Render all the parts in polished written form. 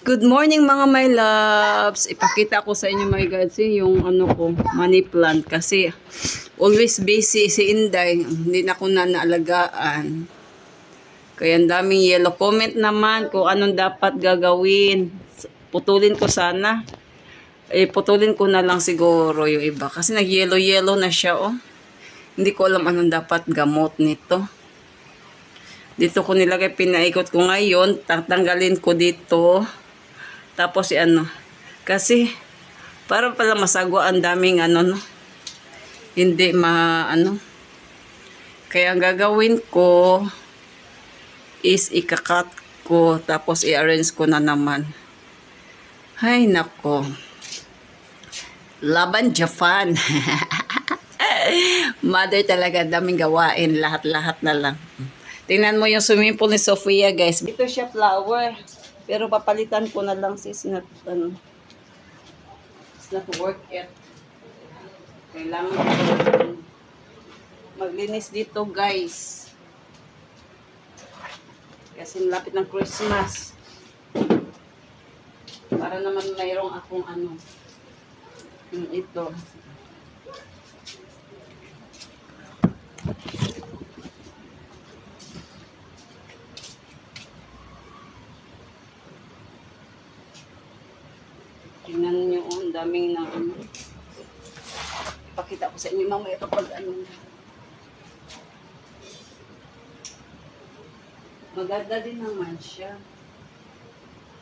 Good morning mga my loves. Ipakita ko sa inyo mga guys yung ano ko, money plant kasi always busy si Inday. Hindi na ko na naalagaan. Kaya ang daming yellow. Comment naman kung anong dapat gagawin. Putulin ko sana. Putulin ko na lang siguro yung iba kasi nag-yellow na siya oh. Hindi ko alam anong dapat gamot nito. Dito ko nilagay, pinaikot ko ngayon. Tatanggalin ko dito. Tapos kasi para pala masagwa ang daming no, hindi kaya ang gagawin ko is ikakat ko tapos i-arrange ko na naman. Ay nako, laban Japan. Mother talaga, daming gawain, lahat-lahat na lang. Tingnan mo yung swimming pool ni Sofia guys. Ito siya flower. Pero papalitan ko na lang sis na it's not work yet. Kailangan ko maglinis dito guys. Kasi malapit ng Christmas. Para naman mayroong akong ito. Tingnan nyo, ang daming ipakita ko sa inyo mamaya kapag maganda din naman siya.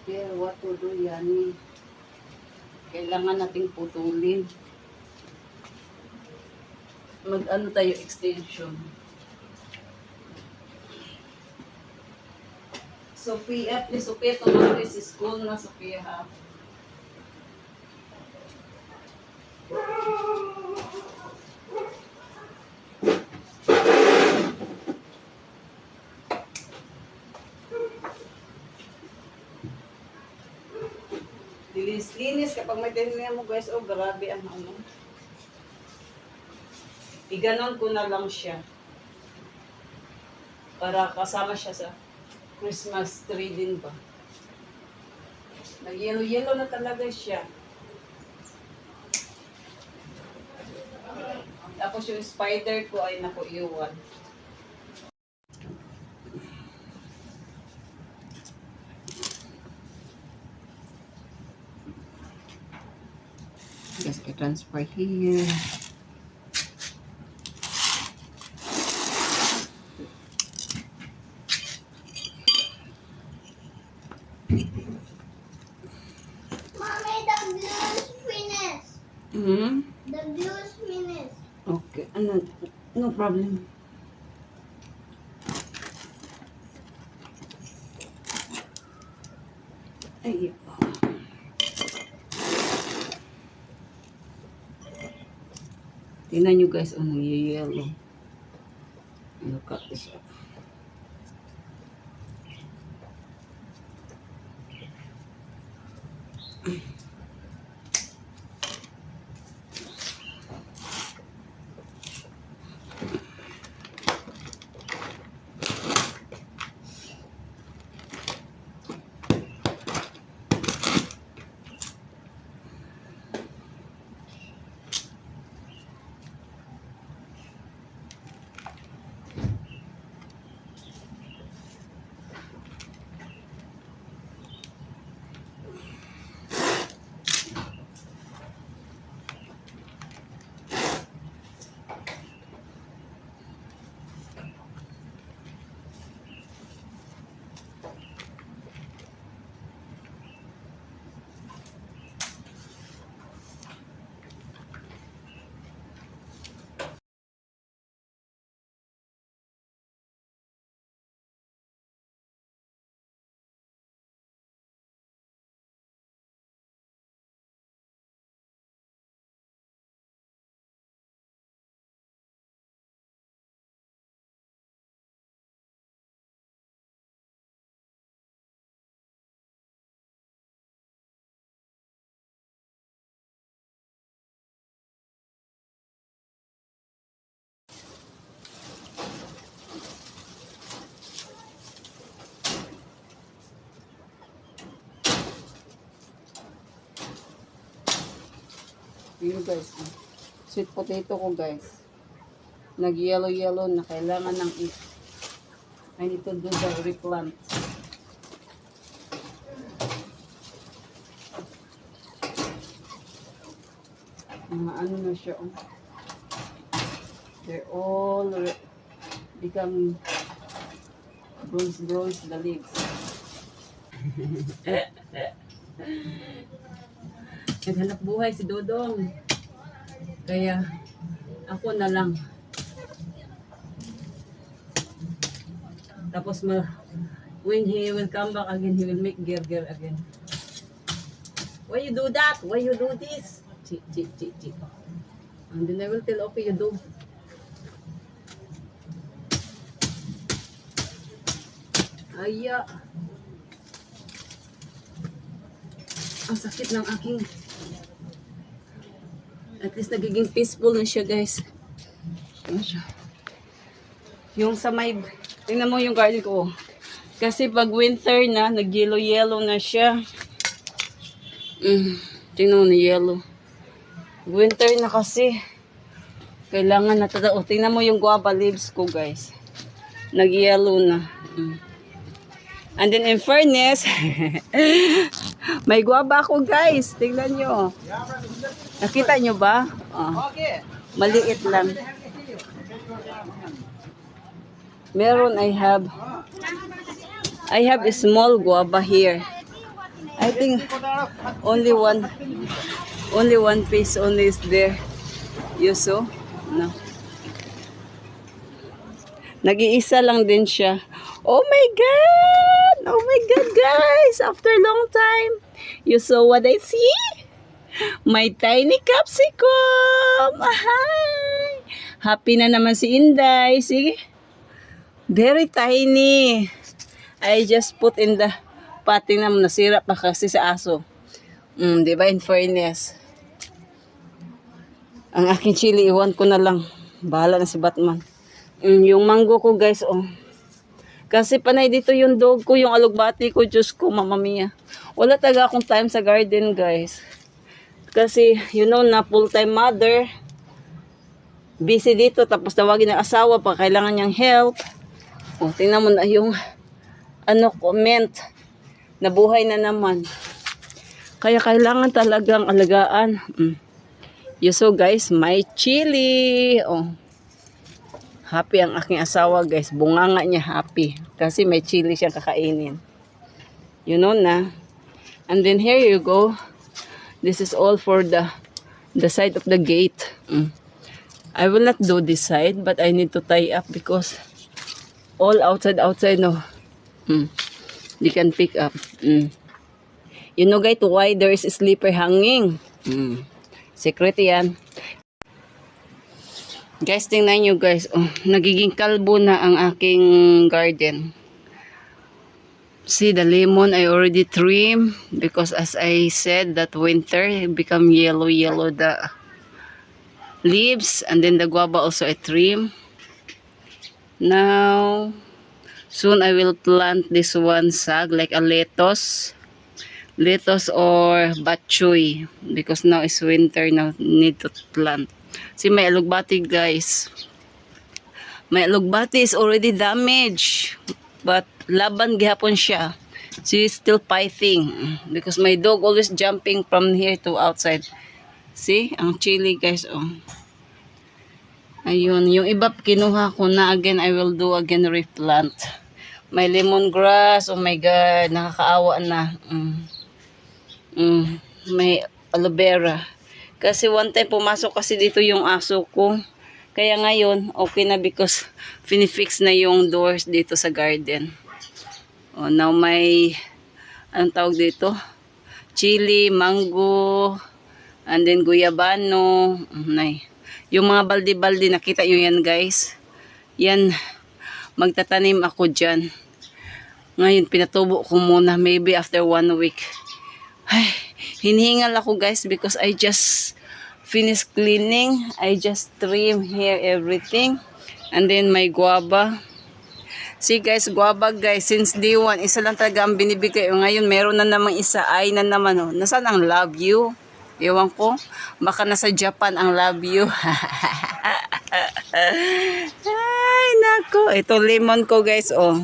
Pero what to do yan kailangan nating putulin. Tayo extension. Sofia, please Sofia, tomorrow is school na Sofia ha. Linis kapag may tinignan mo guys, oh grabe ang iganon ko na lang siya para kasama siya sa Christmas tree din ba. Nag-yellow na talaga siya. Tapos yung spider ko ay naku iwan. Just transfer here. Mommy, the blue's finished. The blue's finished. Okay, no problem. Ay, tingnan nyo guys, nag-yellow. Look at this. Yun guys. Sweet potato ko guys. Nag-yellow na. Kailangan ng I need to do the replant. Ano na siya. Oh. They're all become bronze the leaves. Naghanap buhay si Dodong. Kaya ako na lang. Tapos when he will come back again, he will make gerger again. Why you do that? Why you do this? Chik. And then I will tell, okay, you do. Aya. Ang sakit ng aking. At least nagiging peaceful na siya, guys. Ano siya? Yung sa may, tingnan mo yung garden ko. Kasi pag winter na, nag-yellow na siya. Tingnan mo na yellow. Winter na kasi. Kailangan na tatao. Tingnan mo yung guava leaves ko, guys. Nag-yellow na. And then in fairness, may guava ako guys. Tingnan nyo. Nakita nyo ba? Maliit lang. Meron I have a small guava here. I think only one piece only is there. You saw? No. Nag-iisa lang din siya. Oh my God! Oh my God, guys! After a long time, you saw what I see? My tiny capsicum! Hi! Happy na naman si Inday. Sige. Very tiny. I just put in the potting na nasira pa kasi sa aso. Diba? In fairness. Ang aking chili, iwan ko na lang. Bahala na si Batman. Yung mango ko, guys, oh. Kasi panay dito yung dog ko, yung alugbati ko, Diyos ko, Mama Mia. Wala talaga akong time sa garden, guys. Kasi, you know na, full-time mother. Busy dito, tapos tawagin ng asawa pa, kailangan niyang help. O, tingnan mo na yung, comment. Nabuhay na naman. Kaya kailangan talagang alagaan. You saw, guys, my chili. Oh. Happy ang aking asawa, guys. Bunganga niya happy. Kasi may chili siyang kakainin. You know na. And then here you go. This is all for the side of the gate. I will not do this side, but I need to tie up because all outside, no. You can pick up. You know, guys, why there is a slipper hanging. Secret yan. Guys, tingnan nyo guys. Oh, nagiging kalbo na ang aking garden. See the lemon I already trim because as I said that winter become yellow the leaves, and then the guava also I trim. Now soon I will plant this one sag like a lettuce or bok choy because now is winter, now need to plant. See, may alugbati, guys. My alugbati is already damaged. But laban gihapon siya. She is still fighting. Because my dog always jumping from here to outside. See, ang chili, guys. Oh. Ayun. Yung iba kinuha ko na. Again, I will do again replant. My lemongrass. Oh my God. Nakakaawa na. May aloe vera. Kasi one time pumasok kasi dito yung aso ko. Kaya ngayon, okay na because finifix na yung doors dito sa garden. Oh, now may, anong tawag dito? Chili, mango, and then guyabano. Yung mga balde-balde, nakita nyo yan guys. Yan, magtatanim ako dyan. Ngayon, pinatubo ko muna, maybe after 1 week. Ay, hinihingal ako guys because I just finished cleaning. I just trim here everything. And then my guava. See guys, guava guys, since day 1, isa lang talaga ang binibigay. Ngayon meron na namang isa, ay na naman. Oh. Nasaan ang love you? Ewan ko, baka nasa Japan ang love you. Ay, nako. Ito lemon ko, guys, oh.